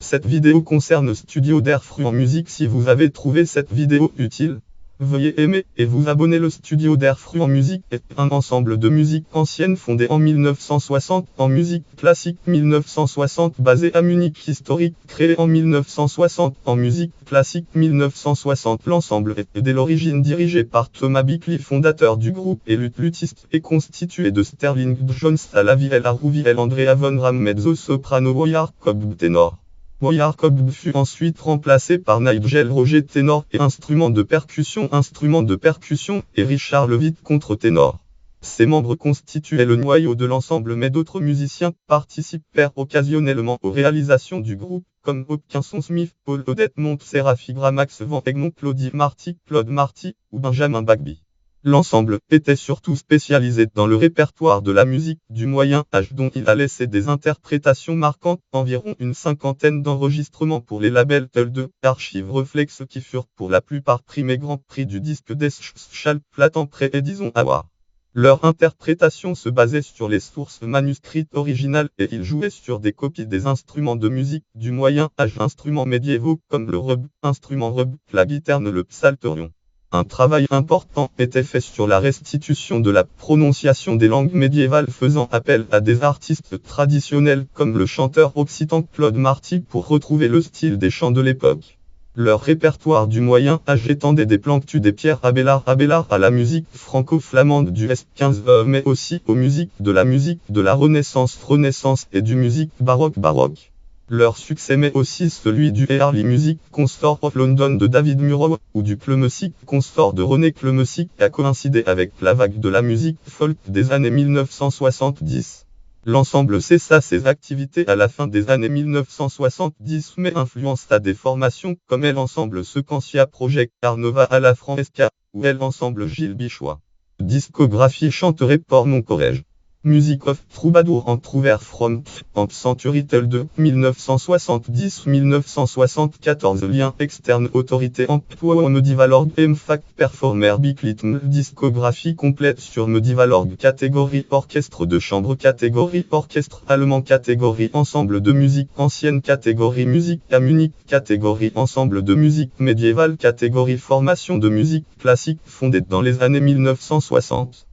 Cette vidéo concerne Studio Derfru en musique. Si vous avez trouvé cette vidéo utile, veuillez aimer et vous abonner. Le Studio Derfru en musique est un ensemble de musique ancienne fondé en 1960 en musique classique 1960 basé à Munich, historique créé en 1960 en musique classique 1960. L'ensemble est dès l'origine dirigé par Thomas Bickley, fondateur du groupe et luthiste, et constitué de Sterling Jones à la vielle, à Rouviel, Andrea von Ram mezzo soprano, Boyard Cobb ténor. Boyard Cobb fut ensuite remplacé par Nigel Roger ténor et instrument de percussion et Richard Levitt contre-ténor. Ces membres constituaient le noyau de l'ensemble, mais d'autres musiciens participèrent occasionnellement aux réalisations du groupe, comme Hopkinson Smith, Paul Odette Montserrat, Max Van Egmont, Claude Marty ou Benjamin Bagby. L'ensemble était surtout spécialisé dans le répertoire de la musique du Moyen Âge, dont il a laissé des interprétations marquantes, environ une cinquantaine d'enregistrements pour les labels tels de Archive Reflex, qui furent pour la plupart primés Grand Prix du disque des Schallplatten et Edison Award. Leur interprétation se basait sur les sources manuscrites originales et ils jouaient sur des copies des instruments de musique du Moyen Âge, instruments médiévaux comme le rebec, la guiterne, le psalterion. Un travail important était fait sur la restitution de la prononciation des langues médiévales, faisant appel à des artistes traditionnels comme le chanteur occitan Claude Marty pour retrouver le style des chants de l'époque. Leur répertoire du Moyen Âge étendait des Planctus des Pierre Abélard à la musique franco-flamande du S15, mais aussi aux musiques de la Renaissance et du musique baroque. Leur succès, mais aussi celui du Early Music Consort of London de David Murrow, ou du Clemassic Consort de René Clemassic, a coïncidé avec la vague de la musique folk des années 1970. L'ensemble cessa ses activités à la fin des années 1970, mais influença des formations comme l'ensemble Sequentia Project, Arnova à la Francesca, ou l'ensemble Gilles Bichois. Discographie chanterait pour mon collège. Music of Troubadour Entrouvert from Century Tale de 1970-1974. Lien externe autorité emploi Medieval.org MFAC Performer Bicklitm. Discographie complète sur Medieval.org. Catégorie orchestre de chambre, catégorie orchestre allemand, catégorie ensemble de musique ancienne, catégorie musique à Munich, catégorie ensemble de musique médiévale, catégorie formation de musique classique fondée dans les années 1960.